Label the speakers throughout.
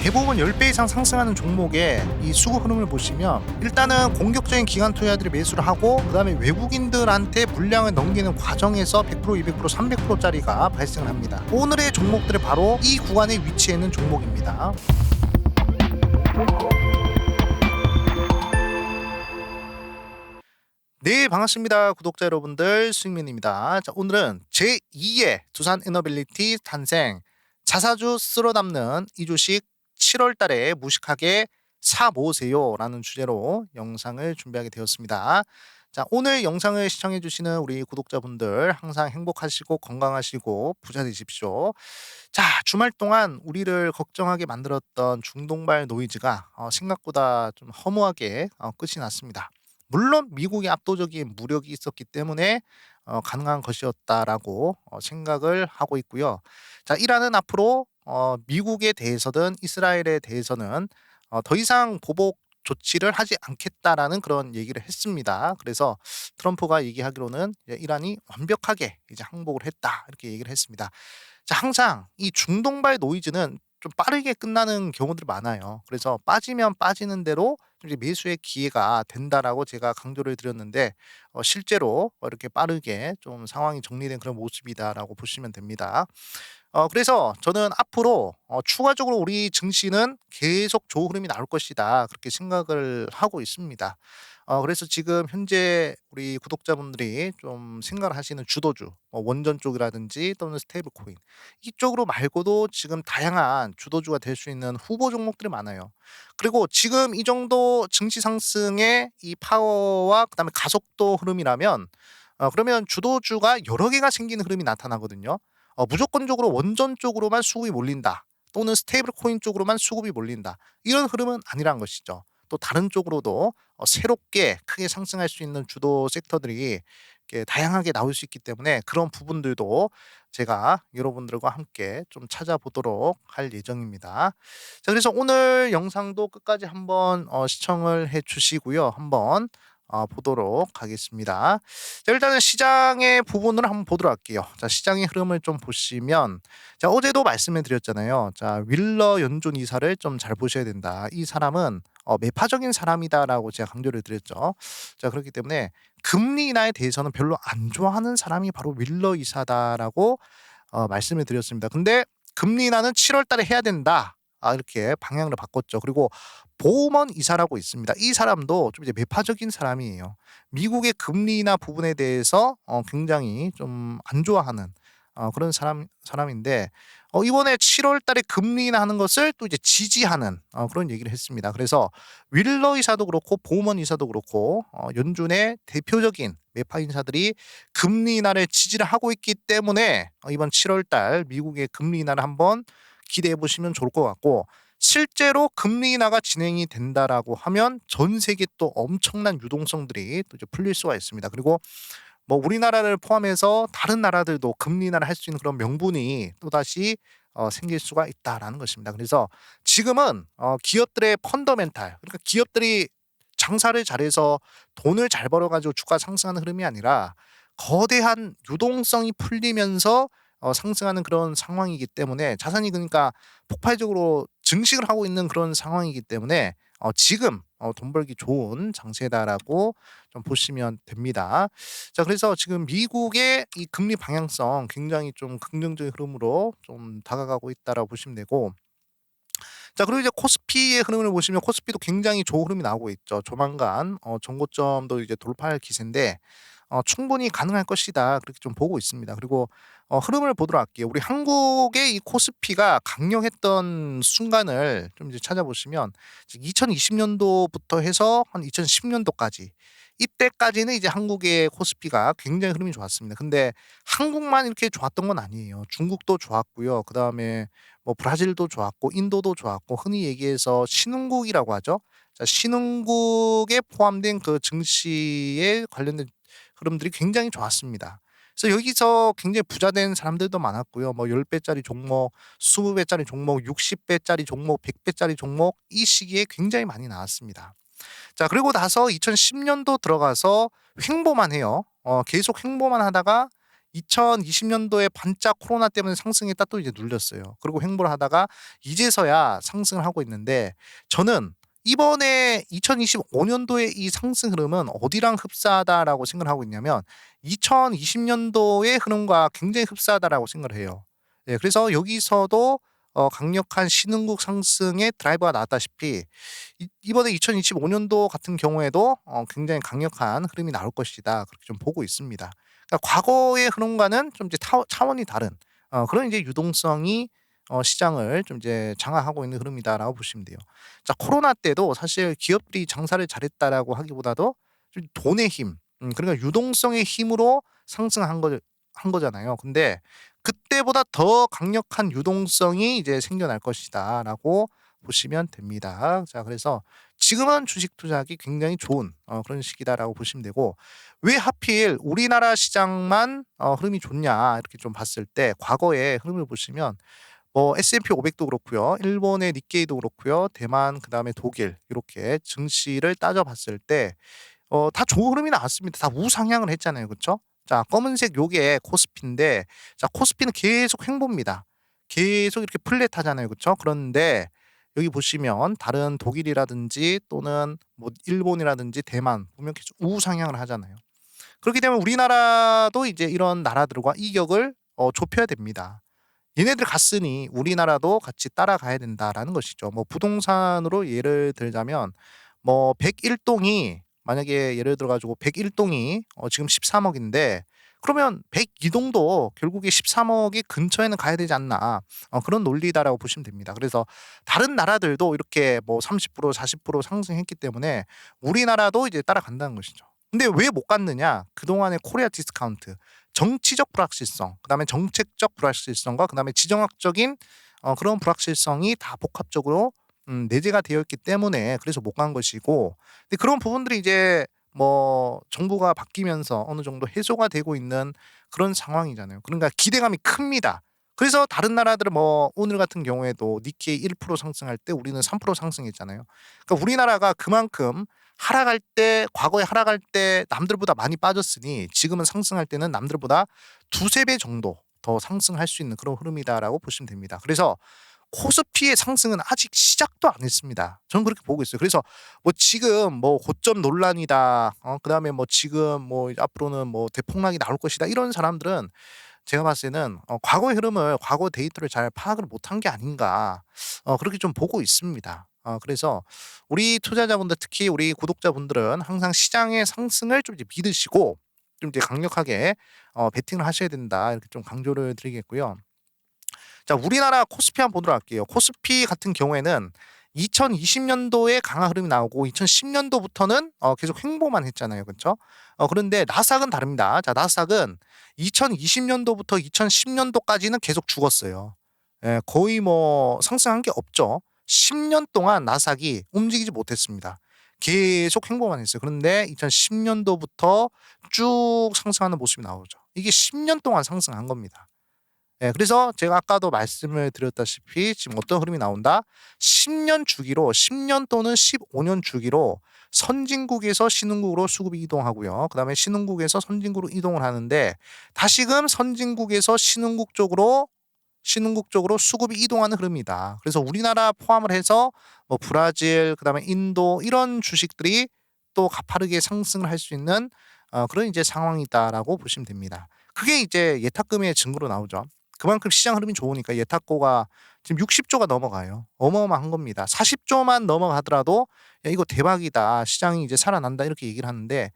Speaker 1: 대부분 10배 이상 상승하는 종목의 이 수급 흐름을 보시면 일단은 공격적인 기관 투자들이 매수를 하고 그다음에 외국인들한테 물량을 넘기는 과정에서 100%, 200%, 300%짜리가 발생을 합니다. 오늘의 종목들은 바로 이 구간에 위치해 있는 종목입니다. 네, 반갑습니다. 구독자 여러분들, 수익민입니다. 자, 오늘은 제2의 두산 에너빌리티 탄생, 자사주 쓸어 담는 이 주식 7월 달에 무식하게 사 모으세요 라는 주제로 영상을 준비하게 되었습니다. 자, 오늘 영상을 시청해 주시는 우리 구독자분들 항상 행복하시고 건강하시고 부자 되십시오. 자, 주말 동안 우리를 걱정하게 만들었던 중동발 노이즈가 생각보다 좀 허무하게 끝이 났습니다. 물론 미국의 압도적인 무력이 있었기 때문에 가능한 것이었다라고 생각을 하고 있고요. 자, 이란은 앞으로 미국에 대해서든 이스라엘에 대해서는 더 이상 보복 조치를 하지 않겠다라는 그런 얘기를 했습니다. 그래서 트럼프가 얘기하기로는 이제 이란이 완벽하게 이제 항복을 했다 이렇게 얘기를 했습니다. 자, 항상 이 중동발 노이즈는 좀 빠르게 끝나는 경우들이 많아요. 그래서 빠지면 빠지는 대로 좀 이제 매수의 기회가 된다라고 제가 강조를 드렸는데 실제로 이렇게 빠르게 좀 상황이 정리된 그런 모습이다라고 보시면 됩니다. 그래서 저는 앞으로 추가적으로 우리 증시는 계속 좋은 흐름이 나올 것이다 그렇게 생각을 하고 있습니다. 그래서 지금 현재 우리 구독자분들이 좀 생각을 하시는 주도주, 원전 쪽이라든지 또는 스테이블 코인 이쪽으로 말고도 지금 다양한 주도주가 될 수 있는 후보 종목들이 많아요. 그리고 지금 이 정도 증시 상승의 이 파워와 그다음에 가속도 흐름이라면 그러면 주도주가 여러 개가 생기는 흐름이 나타나거든요. 무조건적으로 원전 쪽으로만 수급이 몰린다. 또는 스테이블 코인 쪽으로만 수급이 몰린다. 이런 흐름은 아니란 것이죠. 또 다른 쪽으로도 새롭게 크게 상승할 수 있는 주도 섹터들이 이렇게 다양하게 나올 수 있기 때문에 그런 부분들도 제가 여러분들과 함께 좀 찾아보도록 할 예정입니다. 자, 그래서 오늘 영상도 끝까지 한번 시청을 해 주시고요. 한번 보도록 하겠습니다. 자, 일단은 시장의 부분을 한번 보도록 할게요. 자, 시장의 흐름을 좀 보시면 자, 어제도 말씀을 드렸잖아요. 자, 윌러 연준 이사를 좀 잘 보셔야 된다. 이 사람은 매파적인 사람이다라고 제가 강조를 드렸죠. 자, 그렇기 때문에 금리 인하에 대해서는 별로 안 좋아하는 사람이 바로 윌러 이사다라고 말씀을 드렸습니다. 근데 금리 인하는 7월 달에 해야 된다. 이렇게 방향을 바꿨죠. 그리고 보우먼 이사라고 있습니다. 이 사람도 좀 이제 매파적인 사람이에요. 미국의 금리 인하 부분에 대해서 굉장히 좀 안 좋아하는 그런 사람인데 이번에 7월 달에 금리 인하하는 것을 또 이제 지지하는 그런 얘기를 했습니다. 그래서 윌러 이사도 그렇고 보우먼 이사도 그렇고 연준의 대표적인 매파 인사들이 금리 인하를 지지를 하고 있기 때문에 이번 7월 달 미국의 금리 인하를 한번 기대해 보시면 좋을 것 같고 실제로 금리 인하가 진행이 된다라고 하면 전 세계 또 엄청난 유동성들이 또 이제 풀릴 수가 있습니다. 그리고 뭐 우리나라를 포함해서 다른 나라들도 금리 인하를 할 수 있는 그런 명분이 또다시 생길 수가 있다라는 것입니다. 그래서 지금은 기업들의 펀더멘탈, 그러니까 기업들이 장사를 잘해서 돈을 잘 벌어가지고 주가 상승하는 흐름이 아니라 거대한 유동성이 풀리면서 상승하는 그런 상황이기 때문에 자산이 그러니까 폭발적으로 증식을 하고 있는 그런 상황이기 때문에 지금 돈 벌기 좋은 장세다라고 좀 보시면 됩니다. 자, 그래서 지금 미국의 이 금리 방향성 굉장히 좀 긍정적인 흐름으로 좀 다가가고 있다라고 보시면 되고 자, 그리고 이제 코스피의 흐름을 보시면 코스피도 굉장히 좋은 흐름이 나오고 있죠. 조만간 전고점도 이제 돌파할 기세인데 충분히 가능할 것이다. 그렇게 좀 보고 있습니다. 그리고 흐름을 보도록 할게요. 우리 한국의 이 코스피가 강력했던 순간을 좀 이제 찾아보시면 2020년도부터 해서 한 2010년도까지 이때까지는 이제 한국의 코스피가 굉장히 흐름이 좋았습니다. 근데 한국만 이렇게 좋았던 건 아니에요. 중국도 좋았고요. 그다음에 뭐 브라질도 좋았고 인도도 좋았고 흔히 얘기해서 신흥국이라고 하죠. 자, 신흥국에 포함된 그 증시에 관련된 흐름들이 굉장히 좋았습니다. 그래서 여기서 굉장히 부자된 사람들도 많았고요. 뭐 10배짜리 종목, 20배짜리 종목, 60배짜리 종목, 100배짜리 종목 이 시기에 굉장히 많이 나왔습니다. 자, 그리고 나서 2010년도 들어가서 횡보만 해요. 계속 횡보만 하다가 2020년도에 반짝 코로나 때문에 상승했다 또 이제 눌렸어요. 그리고 횡보를 하다가 이제서야 상승을 하고 있는데, 저는 이번에 2025년도의 이 상승 흐름은 어디랑 흡사하다라고 생각을 하고 있냐면 2020년도의 흐름과 굉장히 흡사하다라고 생각을 해요. 예, 그래서 여기서도 강력한 신흥국 상승의 드라이버가 나왔다시피 이번에 2025년도 같은 경우에도 굉장히 강력한 흐름이 나올 것이다, 그렇게 좀 보고 있습니다. 그러니까 과거의 흐름과는 좀 이제 차원이 다른 그런 이제 유동성이 시장을 좀 이제 장악하고 있는 흐름이다라고 보시면 돼요. 자, 코로나 때도 사실 기업들이 장사를 잘했다라고 하기보다도 좀 돈의 힘, 그러니까 유동성의 힘으로 상승한 한 거잖아요. 근데 그때보다 더 강력한 유동성이 이제 생겨날 것이다라고 보시면 됩니다. 자, 그래서 지금은 주식 투자하기 굉장히 좋은 그런 시기다라고 보시면 되고, 왜 하필 우리나라 시장만 흐름이 좋냐 이렇게 좀 봤을 때 과거의 흐름을 보시면 뭐 S&P 500도 그렇고요. 일본의 니케이도 그렇고요. 대만 그다음에 독일 이렇게 증시를 따져 봤을 때 다 좋은 흐름이 나왔습니다. 다 우상향을 했잖아요. 그쵸? 자, 검은색 요게 코스피인데, 자, 코스피는 계속 횡보입니다. 계속 이렇게 플랫하잖아요. 그쵸? 그런데 여기 보시면 다른 독일이라든지 또는 뭐 일본이라든지 대만 보면 계속 우상향을 하잖아요. 그렇기 때문에 우리나라도 이제 이런 나라들과 이격을 좁혀야 됩니다. 얘네들 갔으니 우리나라도 같이 따라가야 된다라는 것이죠. 뭐 부동산으로 예를 들자면 뭐 101동이 만약에 예를 들어 가지고 101동이 지금 13억인데, 그러면 102동도 결국에 13억이 근처에는 가야 되지 않나. 그런 논리다라고 보시면 됩니다. 그래서 다른 나라들도 이렇게 뭐 30% 40% 상승했기 때문에 우리나라도 이제 따라간다는 것이죠. 근데 왜 못 갔느냐? 그동안의 코리아 디스카운트, 정치적 불확실성, 그다음에 정책적 불확실성과 그다음에 지정학적인 그런 불확실성이 다 복합적으로 내재가 되어 있기 때문에 그래서 못 간 것이고, 근데 그런 부분들이 이제 뭐 정부가 바뀌면서 어느 정도 해소가 되고 있는 그런 상황이잖아요. 그러니까 기대감이 큽니다. 그래서 다른 나라들은 뭐 오늘 같은 경우에도 니케이 1% 상승할 때 우리는 3% 상승했잖아요. 그러니까 우리나라가 그만큼 하락할 때, 과거에 하락할 때 남들보다 많이 빠졌으니 지금은 상승할 때는 남들보다 두세 배 정도 더 상승할 수 있는 그런 흐름이다라고 보시면 됩니다. 그래서 코스피의 상승은 아직 시작도 안 했습니다. 저는 그렇게 보고 있어요. 그래서 뭐 지금 뭐 고점 논란이다, 그다음에 뭐 지금 뭐 앞으로는 뭐 대폭락이 나올 것이다, 이런 사람들은 제가 봤을 때는 과거의 흐름을, 과거 데이터를 잘 파악을 못한 게 아닌가, 그렇게 좀 보고 있습니다. 그래서 우리 투자자분들, 특히 우리 구독자분들은 항상 시장의 상승을 좀 이제 믿으시고 좀 이제 강력하게 베팅을 하셔야 된다, 이렇게 좀 강조를 드리겠고요. 자, 우리나라 코스피 한번 보도록 할게요. 코스피 같은 경우에는 2020년도에 강한 흐름이 나오고 2010년도부터는 계속 횡보만 했잖아요. 그렇죠? 그런데 나스닥은 다릅니다. 자, 나스닥은 2020년도부터 2010년도까지는 계속 죽었어요. 예, 거의 뭐 상승한 게 없죠. 10년 동안 나스닥이 움직이지 못했습니다. 계속 횡보만 했어요. 그런데 2010년도부터 쭉 상승하는 모습이 나오죠. 이게 10년 동안 상승한 겁니다. 예, 그래서 제가 아까도 말씀을 드렸다시피 지금 어떤 흐름이 나온다? 10년 주기로, 10년 또는 15년 주기로 선진국에서 신흥국으로 수급이 이동하고요. 그다음에 신흥국에서 선진국으로 이동을 하는데, 다시금 선진국에서 신흥국 쪽으로 수급이 이동하는 흐름이다. 그래서 우리나라 포함을 해서 뭐 브라질, 그다음에 인도, 이런 주식들이 또 가파르게 상승을 할 수 있는 그런 이제 상황이다라고 보시면 됩니다. 그게 이제 예탁금의 증거로 나오죠. 그만큼 시장 흐름이 좋으니까 예탁고가 지금 60조가 넘어가요. 어마어마한 겁니다. 40조만 넘어가더라도 야, 이거 대박이다, 시장이 이제 살아난다, 이렇게 얘기를 하는데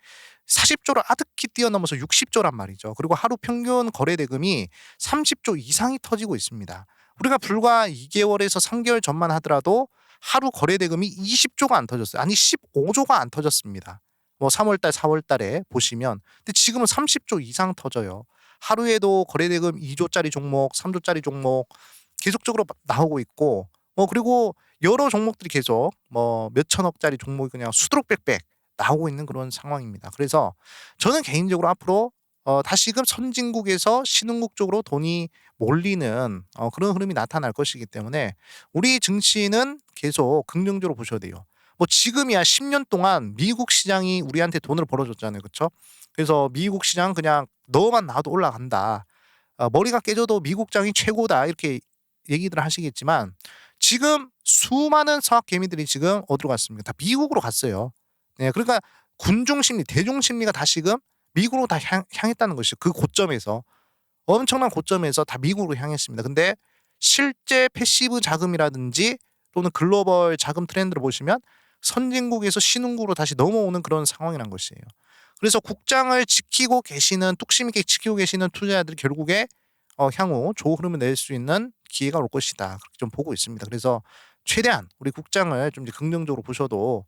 Speaker 1: 40조를 아득히 뛰어넘어서 60조란 말이죠. 그리고 하루 평균 거래 대금이 30조 이상이 터지고 있습니다. 우리가 불과 2개월에서 3개월 전만 하더라도 하루 거래 대금이 20조가 안 터졌어요. 아니 15조가 안 터졌습니다. 뭐 3월 달, 4월 달에 보시면. 근데 지금은 30조 이상 터져요. 하루에도 거래 대금 2조짜리 종목, 3조짜리 종목 계속적으로 나오고 있고, 그리고 여러 종목들이 계속 뭐 몇천억짜리 종목이 그냥 수두룩빽빽 나오고 있는 그런 상황입니다. 그래서 저는 개인적으로 앞으로 다시금 선진국에서 신흥국 쪽으로 돈이 몰리는 그런 흐름이 나타날 것이기 때문에 우리 증시는 계속 긍정적으로 보셔야 돼요. 뭐 지금이야 10년 동안 미국 시장이 우리한테 돈을 벌어줬잖아요. 그쵸? 그래서 미국 시장 그냥 너만 놔도 올라간다. 머리가 깨져도 미국장이 최고다. 이렇게 얘기들 하시겠지만 지금 수많은 서학 개미들이 지금 어디로 갔습니까? 다 미국으로 갔어요. 네, 그러니까 군중 심리, 대중 심리가 다 지금 미국으로 다 향했다는 것이죠. 그 고점에서. 엄청난 고점에서 다 미국으로 향했습니다. 근데 실제 패시브 자금이라든지 또는 글로벌 자금 트렌드를 보시면 선진국에서 신흥국으로 다시 넘어오는 그런 상황이란 것이에요. 그래서 국장을 지키고 계시는 뚝심 있게 지키고 계시는 투자자들이 결국에 향후 좋은 흐름을 낼 수 있는 기회가 올 것이다. 그렇게 좀 보고 있습니다. 그래서 최대한 우리 국장을 좀 이제 긍정적으로 보셔도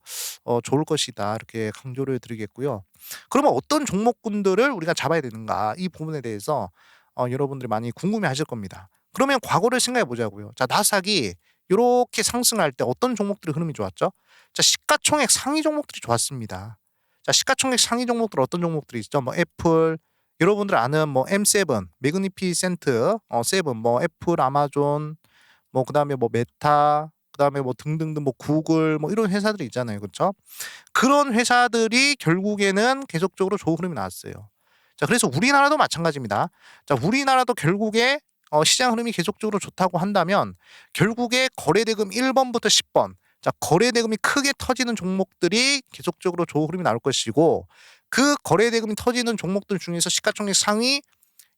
Speaker 1: 좋을 것이다. 이렇게 강조를 드리겠고요. 그러면 어떤 종목군들을 우리가 잡아야 되는가? 이 부분에 대해서 여러분들이 많이 궁금해하실 겁니다. 그러면 과거를 생각해 보자고요. 자, 나스닥이 요렇게 상승할 때 어떤 종목들의 흐름이 좋았죠? 자, 시가총액 상위 종목들이 좋았습니다. 자, 시가총액 상위 종목들 어떤 종목들이 있죠? 뭐 애플, 여러분들 아는 뭐 M7, 매그니피센트, 세븐, 뭐 애플, 아마존, 뭐 그다음에 뭐 메타, 그다음에 뭐 등등등 뭐 구글 뭐 이런 회사들이 있잖아요. 그렇죠? 그런 회사들이 결국에는 계속적으로 좋은 흐름이 나왔어요. 자, 그래서 우리나라도 마찬가지입니다. 자, 우리나라도 결국에 시장 흐름이 계속적으로 좋다고 한다면 결국에 거래대금 1번부터 10번, 자, 거래대금이 크게 터지는 종목들이 계속적으로 좋은 흐름이 나올 것이고 그 거래대금이 터지는 종목들 중에서 시가총액 상위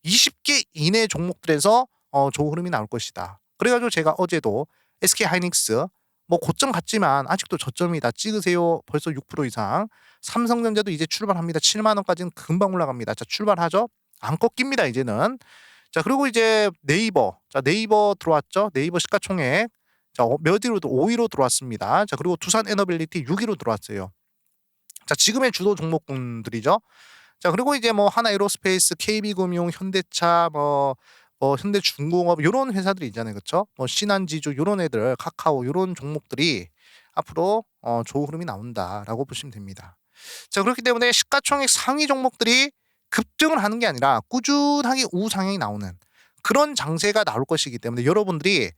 Speaker 1: 20개 이내 종목들에서 좋은 흐름이 나올 것이다. 그래가지고 제가 어제도 SK하이닉스 뭐 고점 갔지만 아직도 저점이다. 찍으세요. 벌써 6% 이상. 삼성전자도 이제 출발합니다. 7만 원까지는 금방 올라갑니다. 자, 출발하죠. 안 꺾입니다. 이제는. 자, 그리고 이제 네이버. 자, 네이버 들어왔죠. 네이버 시가총액. 자, 몇 위로 5위로 들어왔습니다. 자, 그리고 두산 에너빌리티 6위로 들어왔어요. 자, 지금의 주도 종목군들이죠. 자, 그리고 이제 뭐 하나에로스페이스, KB금융, 현대차, 현대중공업 요런 회사들이 있잖아요. 그쵸? 뭐 신한지주 요런 애들, 카카오 요런 종목들이 앞으로 좋은 흐름이 나온다라고 보시면 됩니다. 자, 그렇기 때문에 시가총액 상위 종목들이 급등을 하는 게 아니라 꾸준하게 우상향이 나오는 그런 장세가 나올 것이기 때문에 여러분들이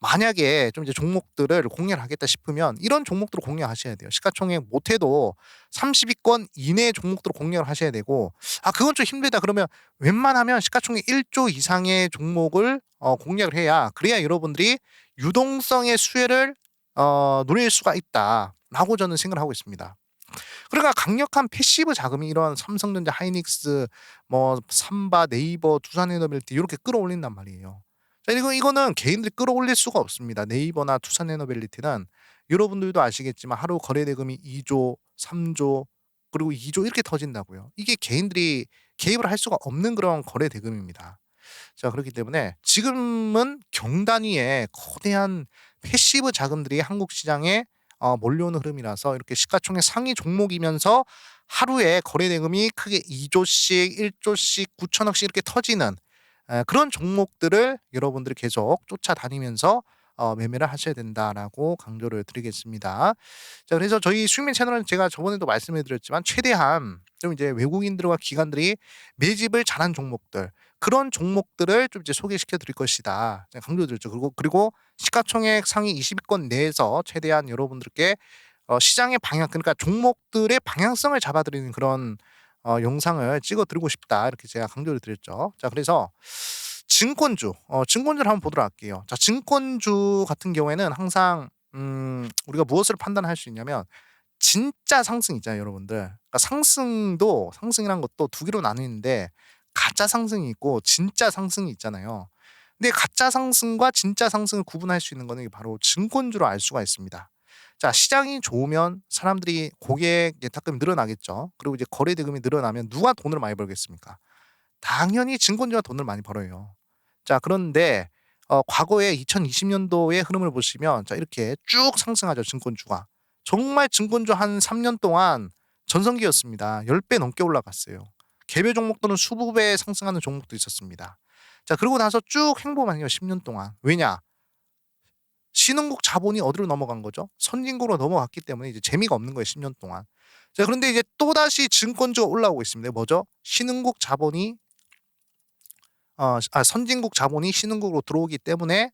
Speaker 1: 만약에 좀 이제 종목들을 공략을 하겠다 싶으면 이런 종목들을 공략하셔야 돼요. 시가총액 못해도 30위권 이내 종목들을 공략을 하셔야 되고 그건 좀 힘들다 그러면 웬만하면 시가총액 1조 이상의 종목을 공략을 해야 그래야 여러분들이 유동성의 수혜를 누릴 수가 있다라고 저는 생각을 하고 있습니다. 그러니까 강력한 패시브 자금이 이런 삼성전자, 하이닉스, 뭐 삼바, 네이버, 두산에너빌리티 이렇게 끌어올린단 말이에요. 자, 이거는 개인들이 끌어올릴 수가 없습니다. 네이버나 두산에너빌리티는 여러분들도 아시겠지만 하루 거래대금이 2조, 3조 그리고 2조 이렇게 터진다고요. 이게 개인들이 개입을 할 수가 없는 그런 거래대금입니다. 자, 그렇기 때문에 지금은 경단위에 거대한 패시브 자금들이 한국 시장에 몰려오는 흐름이라서 이렇게 시가총액 상위 종목이면서 하루에 거래대금이 크게 2조씩, 1조씩, 9천억씩 이렇게 터지는 그런 종목들을 여러분들이 계속 쫓아다니면서 매매를 하셔야 된다라고 강조를 드리겠습니다. 자, 그래서 저희 수익민 채널은 제가 저번에도 말씀해 드렸지만 최대한 좀 이제 외국인들과 기관들이 매집을 잘한 종목들 그런 종목들을 좀 이제 소개시켜 드릴 것이다. 제가 강조드렸죠. 그리고 시가총액 상위 20위권 내에서 최대한 여러분들께 시장의 방향 그러니까 종목들의 방향성을 잡아 드리는 그런 영상을 찍어 드리고 싶다. 이렇게 제가 강조를 드렸죠. 자, 그래서 증권주를 한번 보도록 할게요. 자, 증권주 같은 경우에는 항상 우리가 무엇을 판단할 수 있냐면 진짜 상승 있잖아요, 여러분들. 그러니까 상승이란 것도 두 개로 나뉘는데 가짜 상승이 있고 진짜 상승이 있잖아요. 근데 가짜 상승과 진짜 상승을 구분할 수 있는 거는 바로 증권주로 알 수가 있습니다. 자, 시장이 좋으면 사람들이 고객 예탁금이 늘어나겠죠. 그리고 이제 거래 대금이 늘어나면 누가 돈을 많이 벌겠습니까? 당연히 증권주가 돈을 많이 벌어요. 자, 그런데 과거에 2020년도의 흐름을 보시면 자, 이렇게 쭉 상승하죠, 증권주가. 정말 증권주 한 3년 동안 전성기였습니다. 10배 넘게 올라갔어요. 개별 종목들은 수십 배 상승하는 종목도 있었습니다. 자, 그러고 나서 쭉 행보만 해요, 10년 동안. 왜냐? 신흥국 자본이 어디로 넘어간 거죠? 선진국으로 넘어갔기 때문에 이제 재미가 없는 거예요, 10년 동안. 자, 그런데 이제 또다시 증권주가 올라오고 있습니다. 뭐죠? 선진국 자본이 신흥국으로 들어오기 때문에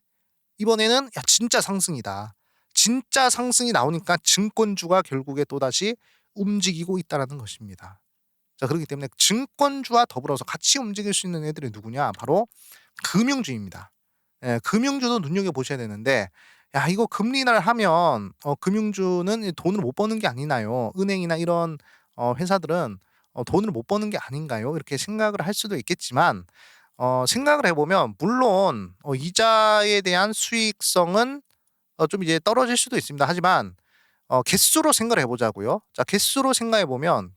Speaker 1: 이번에는 야, 진짜 상승이다. 진짜 상승이 나오니까 증권주가 결국에 또다시 움직이고 있다라는 것입니다. 자, 그렇기 때문에 증권주와 더불어서 같이 움직일 수 있는 애들이 누구냐? 바로 금융주입니다. 예, 금융주도 눈여겨보셔야 되는데, 야, 이거 금리 인하를 하면 금융주는 이 돈을 못 버는 게 아니나요? 은행이나 이런 회사들은 돈을 못 버는 게 아닌가요? 이렇게 생각을 할 수도 있겠지만, 생각을 해 보면 물론 이자에 대한 수익성은 좀 이제 떨어질 수도 있습니다. 하지만 개수로 생각을 해 보자고요. 자, 개수로 생각해 보면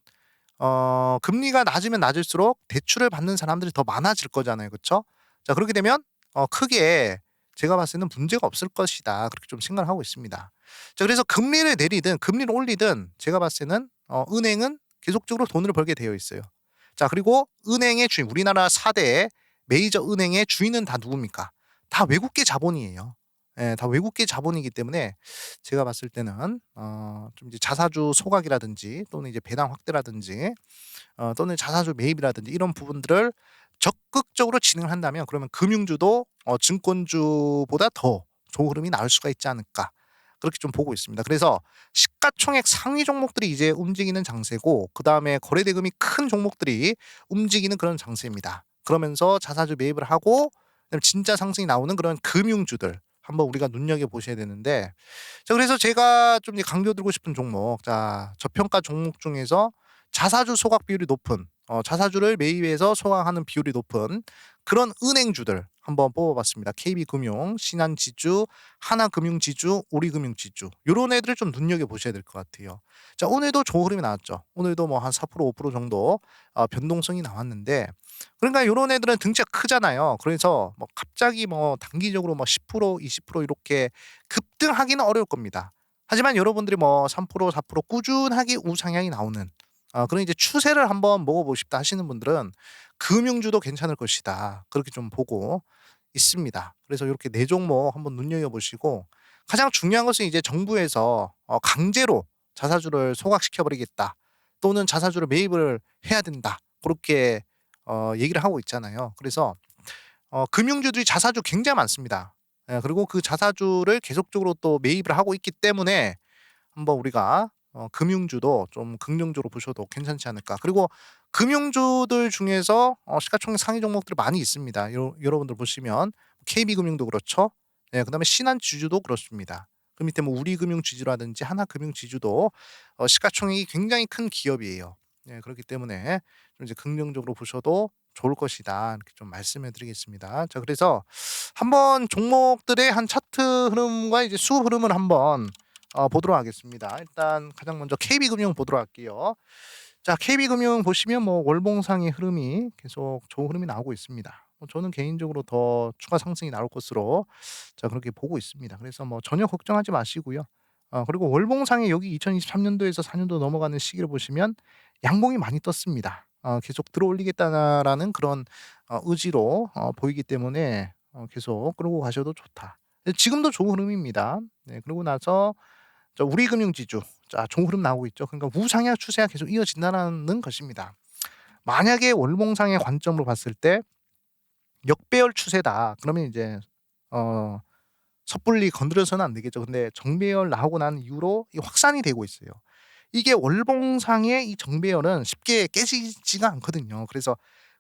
Speaker 1: 금리가 낮으면 낮을수록 대출을 받는 사람들이 더 많아질 거잖아요. 그쵸? 자, 그렇게 되면 크게 제가 봤을 때는 문제가 없을 것이다. 그렇게 좀 생각을 하고 있습니다. 자, 그래서 금리를 내리든 금리를 올리든 제가 봤을 때는 은행은 계속적으로 돈을 벌게 되어 있어요. 자, 그리고 은행의 주인, 우리나라 4대 메이저 은행의 주인은 다 누굽니까? 다 외국계 자본이에요. 예, 다 외국계 자본이기 때문에 제가 봤을 때는 좀 이제 자사주 소각이라든지 또는 이제 배당 확대라든지 또는 자사주 매입이라든지 이런 부분들을 적극적으로 진행을 한다면 그러면 금융주도 증권주보다 더 좋은 흐름이 나올 수가 있지 않을까. 그렇게 좀 보고 있습니다. 그래서 시가총액 상위 종목들이 이제 움직이는 장세고 그다음에 거래대금이 큰 종목들이 움직이는 그런 장세입니다. 그러면서 자사주 매입을 하고 그다음에 진짜 상승이 나오는 그런 금융주들 한번 우리가 눈여겨 보셔야 되는데, 자, 그래서 제가 좀 이제 강조드리고 싶은 종목, 자, 저평가 종목 중에서 자사주 소각 비율이 높은 자사주를 매입해서 소각하는 비율이 높은 그런 은행주들 한번 뽑아봤습니다. KB금융, 신한지주, 하나금융지주, 우리금융지주 요런 애들을 좀 눈여겨보셔야 될 것 같아요. 자, 오늘도 좋은 흐름이 나왔죠. 오늘도 뭐 한 4% 5% 정도 변동성이 나왔는데, 그러니까 요런 애들은 등치가 크잖아요. 그래서 뭐 갑자기 뭐 단기적으로 뭐 10% 20% 이렇게 급등하기는 어려울 겁니다. 하지만 여러분들이 뭐 3% 4% 꾸준하게 우상향이 나오는 그런 이제 추세를 한번 먹어보고 싶다 하시는 분들은 금융주도 괜찮을 것이다. 그렇게 좀 보고 있습니다. 그래서 이렇게 네 종목 한번 눈여겨보시고, 가장 중요한 것은 이제 정부에서 강제로 자사주를 소각시켜 버리겠다. 또는 자사주를 매입을 해야 된다. 그렇게 얘기를 하고 있잖아요. 그래서 금융주들이 자사주 굉장히 많습니다. 예, 그리고 그 자사주를 계속적으로 또 매입을 하고 있기 때문에 한번 우리가 금융주도 좀 긍정적으로 보셔도 괜찮지 않을까. 그리고 금융주들 중에서 시가총액 상위 종목들이 많이 있습니다. 여러분들 보시면 KB금융도 그렇죠. 네, 그다음에 신한지주도 그렇습니다. 그 밑에 뭐 우리금융지주라든지 하나금융지주도 시가총액이 굉장히 큰 기업이에요. 네, 그렇기 때문에 좀 이제 긍정적으로 보셔도 좋을 것이다. 이렇게 좀 말씀해 드리겠습니다. 자, 그래서 한번 종목들의 한 차트 흐름과 이제 수급 흐름을 한번 보도록 하겠습니다. 일단 가장 먼저 KB금융 보도록 할게요. 자, KB금융 보시면 뭐 월봉상의 흐름이 계속 좋은 흐름이 나오고 있습니다. 저는 개인적으로 더 추가 상승이 나올 것으로 자, 그렇게 보고 있습니다. 그래서 뭐 전혀 걱정하지 마시고요. 그리고 월봉상에 여기 2023년도에서 4년도 넘어가는 시기를 보시면 양봉이 많이 떴습니다. 계속 들어올리겠다라는 그런 의지로 보이기 때문에 계속 끌고 가셔도 좋다. 지금도 좋은 흐름입니다. 네, 그러고 나서 자, 우리금융지주. 자, 좋은 흐름 나오고 있죠. 그러니까 우상향 추세가 계속 이어진다는 것입니다. 만약에 월봉상의 관점으로 봤을 때 역배열 추세다. 그러면 이제 어 섣불리 건드려서는 안 되겠죠. 근데 정배열 나오고 난 이후로 이 확산이 되고 있어요. 이게 월봉상의 이 정배열은 쉽게 깨지지가 않거든요. 그래서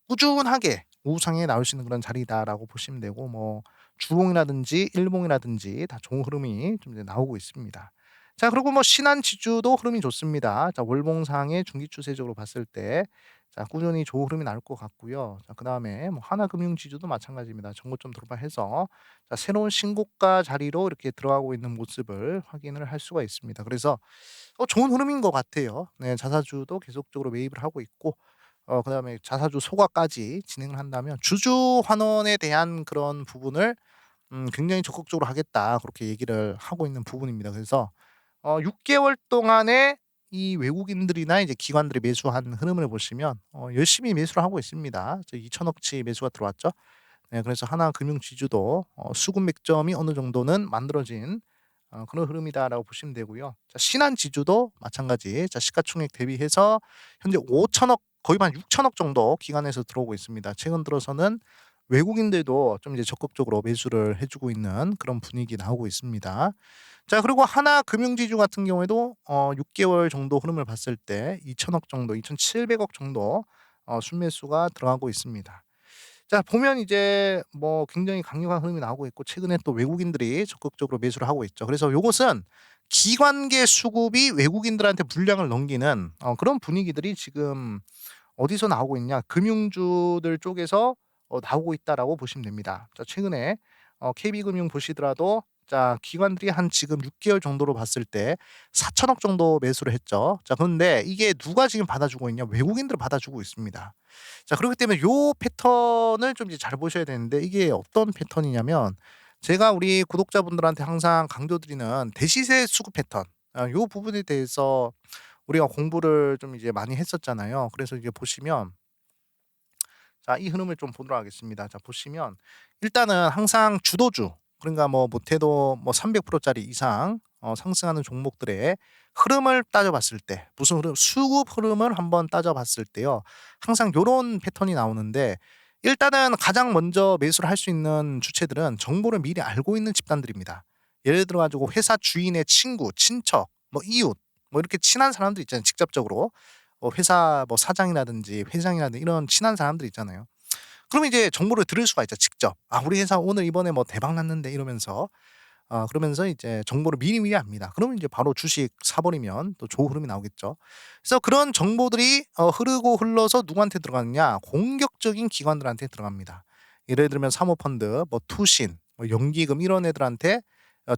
Speaker 1: 꾸준하게 우상에 나올 수 있는 그런 자리다라고 보시면 되고, 뭐 주봉이라든지 일봉이라든지 다 좋은 흐름이 좀 이제 나오고 있습니다. 자, 그리고 뭐 신한지주도 흐름이 좋습니다. 자, 월봉상의 중기 추세적으로 봤을 때 자, 꾸준히 좋은 흐름이 나올 것 같고요. 자, 그다음에 뭐 하나금융지주도 마찬가지입니다. 전고점 돌파해서 자, 새로운 신고가 자리로 이렇게 들어가고 있는 모습을 확인을 할 수가 있습니다. 그래서 좋은 흐름인 것 같아요. 네, 자사주도 계속적으로 매입을 하고 있고 그다음에 자사주 소각까지 진행을 한다면 주주 환원에 대한 그런 부분을 굉장히 적극적으로 하겠다. 그렇게 얘기를 하고 있는 부분입니다. 그래서 6 개월 동안에 이 외국인들이나 이제 기관들이 매수한 흐름을 보시면 열심히 매수를 하고 있습니다. 2천억치 매수가 들어왔죠. 네, 그래서 하나금융지주도 수급 맥점이 어느 정도는 만들어진 그런 흐름이다라고 보시면 되고요. 자, 신한지주도 마찬가지. 자, 시가총액 대비해서 현재 5천억 거의 한 6천억 정도 기관에서 들어오고 있습니다. 최근 들어서는 외국인들도 좀 이제 적극적으로 매수를 해 주고 있는 그런 분위기 나오고 있습니다. 자, 그리고 하나금융지주 같은 경우에도 6 개월 정도 흐름을 봤을 때 2천억 정도, 2,700억 정도 순매수가 들어가고 있습니다. 자, 보면 이제 뭐 굉장히 강력한 흐름이 나오고 있고, 최근에 또 외국인들이 적극적으로 매수를 하고 있죠. 그래서 요것은 기관계 수급이 외국인들한테 물량을 넘기는 그런 분위기들이 지금 어디서 나오고 있냐? 금융주들 쪽에서 나오고 있다라고 보시면 됩니다. 자, 최근에 KB금융 보시더라도 자, 기관들이 한 지금 6 개월 정도로 봤을 때 4천억 정도 매수를 했죠. 자, 그런데 이게 누가 지금 받아주고 있냐? 외국인들이 받아주고 있습니다. 자, 그렇기 때문에 요 패턴을 좀 이제 잘 보셔야 되는데, 이게 어떤 패턴이냐면, 제가 우리 구독자분들한테 항상 강조드리는 대시세 수급 패턴, 요 부분에 대해서 우리가 공부를 좀 이제 많이 했었잖아요. 그래서 이제 보시면, 자, 이 흐름을 좀 보도록 하겠습니다. 자, 보시면 일단은 항상 주도주, 그러니까 뭐 못해도 뭐 300% 짜리 이상 상승하는 종목들의 흐름을 따져봤을 때, 무슨 흐름? 수급 흐름을 한번 따져봤을 때요. 항상 요런 패턴이 나오는데, 일단은 가장 먼저 매수를 할 수 있는 주체들은 정보를 미리 알고 있는 집단들입니다. 예를 들어 가지고 회사 주인의 친구, 친척, 뭐 이웃, 뭐 이렇게 친한 사람들 있잖아요, 직접적으로. 회사 뭐 사장이라든지 회장이라든지 이런 친한 사람들 있잖아요. 그러면 이제 정보를 들을 수가 있죠, 직접. "아, 우리 회사 오늘 이번에 뭐 대박 났는데." 이러면서 그러면서 이제 정보를 미리미리 압니다. 그러면 이제 바로 주식 사 버리면 또 좋은 흐름이 나오겠죠. 그래서 그런 정보들이 흐르고 흘러서 누구한테 들어가느냐? 공격적인 기관들한테 들어갑니다. 예를 들면 사모펀드, 뭐 투신, 뭐 연기금 이런 애들한테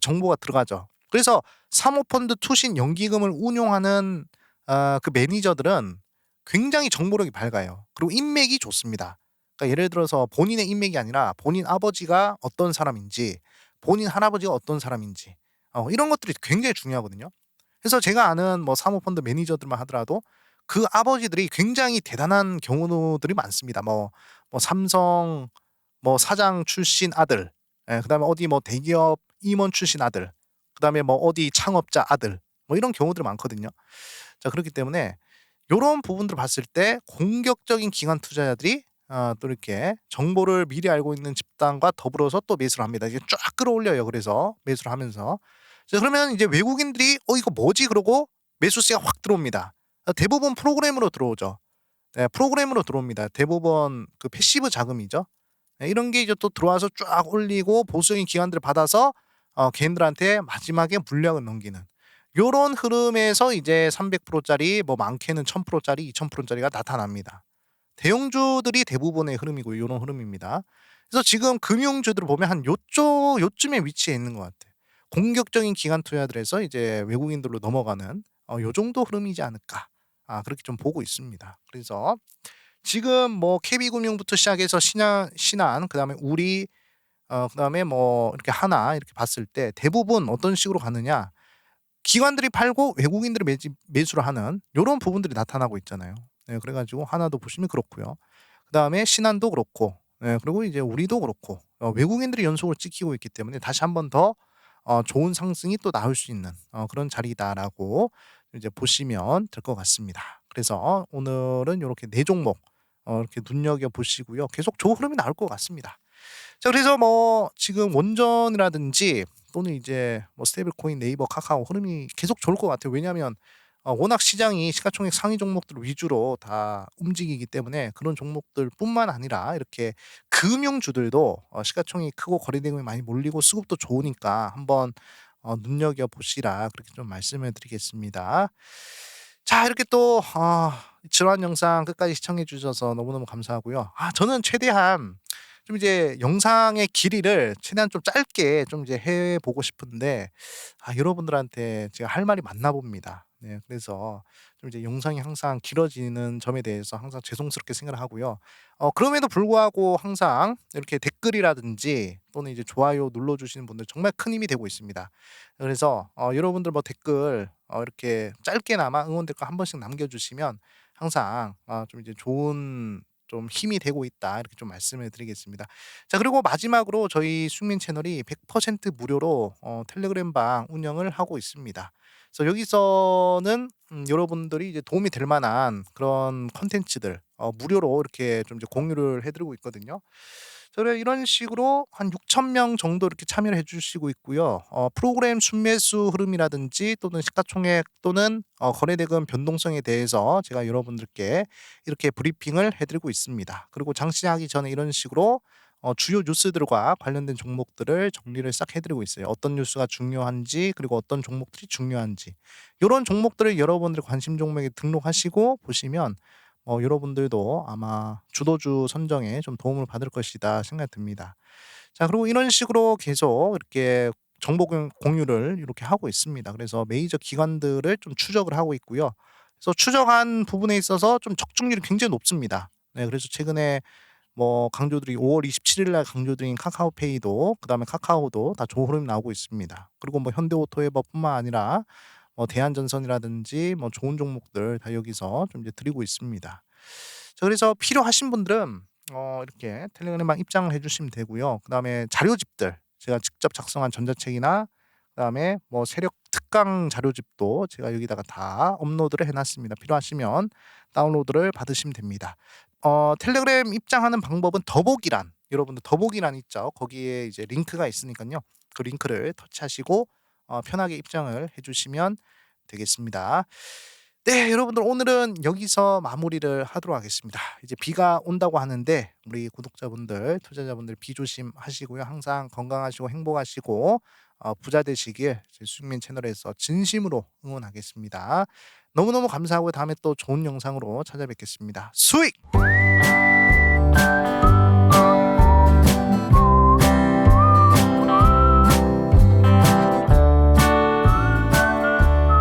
Speaker 1: 정보가 들어가죠. 그래서 사모펀드, 투신, 연기금을 운용하는 그 매니저들은 굉장히 정보력이 밝아요. 그리고 인맥이 좋습니다. 그러니까 예를 들어서 본인의 인맥이 아니라 본인 아버지가 어떤 사람인지, 본인 할아버지가 어떤 사람인지, 이런 것들이 굉장히 중요하거든요. 그래서 제가 아는 뭐 사모펀드 매니저들만 하더라도 그 아버지들이 굉장히 대단한 경우들이 많습니다. 뭐 삼성 뭐 사장 출신 아들, 그다음에 어디 뭐 대기업 임원 출신 아들, 그다음에 뭐 어디 창업자 아들, 뭐 이런 경우들이 많거든요. 자, 그렇기 때문에 요런 부분들을 봤을 때 공격적인 기관 투자자들이 또 이렇게 정보를 미리 알고 있는 집단과 더불어서 또 매수를 합니다. 이게 쫙 끌어올려요, 그래서 매수를 하면서. 자, 그러면 이제 외국인들이 이거 뭐지?" 그러고 매수세가 확 들어옵니다. 대부분 프로그램으로 들어오죠. 네, 프로그램으로 들어옵니다. 대부분 그 패시브 자금이죠. 네, 이런 게 이제 또 들어와서 쫙 올리고 보수적인 기관들을 받아서 개인들한테 마지막에 물량을 넘기는 요런 흐름에서 이제 300% 짜리, 뭐 많게는 1000% 짜리, 2000% 짜리가 나타납니다. 대형주들이 대부분의 흐름이고 요런 흐름입니다. 그래서 지금 금융주들을 보면 한 요쯤에 위치해 있는 것 같아요. 공격적인 기관 투자들에서 이제 외국인들로 넘어가는 요 정도 흐름이지 않을까. 그렇게 좀 보고 있습니다. 그래서 지금 뭐 KB금융부터 시작해서 신한, 그다음에 우리, 그다음에 뭐 이렇게 하나 이렇게 봤을 때 대부분 어떤 식으로 가느냐, 기관들이 팔고 외국인들이 매수를 하는 요런 부분들이 나타나고 있잖아요. 네, 그래 가지고 하나도 보시면 그렇고요. 그다음에 신한도 그렇고, 그리고 이제 우리도 그렇고 외국인들이 연속으로 찍히고 있기 때문에 다시 한번 더 좋은 상승이 또 나올 수 있는 그런 자리다라고 이제 보시면 될 것 같습니다. 그래서 오늘은 요렇게 4 종목 이렇게 눈여겨 보시고요. 계속 좋은 흐름이 나올 것 같습니다. 자, 그래서 뭐 지금 원전이라든지 또는 이제 뭐 스테이블 코인, 네이버, 카카오 흐름이 계속 좋을 것 같아요. 왜냐하면 워낙 시장이 시가총액 상위 종목들 위주로 다 움직이기 때문에, 그런 종목들뿐만 아니라 이렇게 금융주들도 시가총액이 크고 거래대금이 많이 몰리고 수급도 좋으니까 한번 눈여겨 보시라, 그렇게 좀 말씀을 드리겠습니다. 자, 이렇게 또 지루한 영상 끝까지 시청해 주셔서 너무너무 감사하고요. 저는 최대한 좀 이제 영상의 길이를 최대한 좀 짧게 좀 이제 해 보고 싶은데, 여러분들한테 제가 할 말이 많나 봅니다. 네, 그래서 좀 이제 영상이 항상 길어지는 점에 대해서 항상 죄송스럽게 생각을 하고요. 그럼에도 불구하고 항상 이렇게 댓글이라든지 또는 이제 좋아요 눌러 주시는 분들 정말 큰 힘이 되고 있습니다. 그래서 여러분들 뭐 댓글 이렇게 짧게나마 응원 댓글 한 번씩 남겨 주시면 항상 좀 이제 좋은 좀 힘이 되고 있다, 이렇게 좀 말씀을 드리겠습니다. 자, 그리고 마지막으로 저희 숙민 채널이 100% 무료로 텔레그램 방 운영을 하고 있습니다. 그래서 여기서는 여러분들이 이제 도움이 될 만한 그런 콘텐츠들 무료로 이렇게 좀 이제 공유를 해 드리고 있거든요. 저는 이런 식으로 한 6,000명 정도 이렇게 참여를 해 주시고 있고요. 프로그램 순매수 흐름이라든지 또는 시가총액 또는 거래대금 변동성에 대해서 제가 여러분들께 이렇게 브리핑을 해 드리고 있습니다. 그리고 장시하기 전에 이런 식으로 주요 뉴스들과 관련된 종목들을 정리를 싹 해 드리고 있어요. 어떤 뉴스가 중요한지 그리고 어떤 종목들이 중요한지. 요런 종목들을 여러분들이 관심 종목에 등록하시고 보시면 여러분들도 아마 주도주 선정에 좀 도움을 받을 것이다 생각이 듭니다. 자, 그리고 이런 식으로 계속 이렇게 정보 공유를 이렇게 하고 있습니다. 그래서 메이저 기관들을 좀 추적을 하고 있고요. 그래서 추적한 부분에 있어서 좀 적중률이 굉장히 높습니다. 네, 그래서 최근에 강조드린 5월 27일 날 강조드린 카카오페이도 그다음에 카카오도 다 좋은 흐름이 나오고 있습니다. 그리고 현대오토웨버뿐만 아니라 대한전선이라든지 좋은 종목들 다 여기서 좀 이제 드리고 있습니다. 자, 그래서 필요하신 분들은 이렇게 텔레그램방 입장을 해 주시면 되고요. 그다음에 자료집들 제가 직접 작성한 전자책이나 그다음에 세력 특강 자료집도 제가 여기다가 다 업로드를 해 놨습니다. 필요하시면 다운로드를 받으시면 됩니다. 텔레그램 입장하는 방법은 더보기란, 여러분들 더보기란 있죠. 거기에 이제 링크가 있으니까요. 그 링크를 터치하시고 편하게 입장을 해 주시면 되겠습니다. 네, 여러분들 오늘은 여기서 마무리를 하도록 하겠습니다. 이제 비가 온다고 하는데 우리 구독자분들, 투자자분들 비 조심하시고요. 항상 건강하시고 행복하시고 부자 되시길 제 수익민 채널에서 진심으로 응원하겠습니다. 너무너무 감사하고 다음에 또 좋은 영상으로 찾아뵙겠습니다. 수익!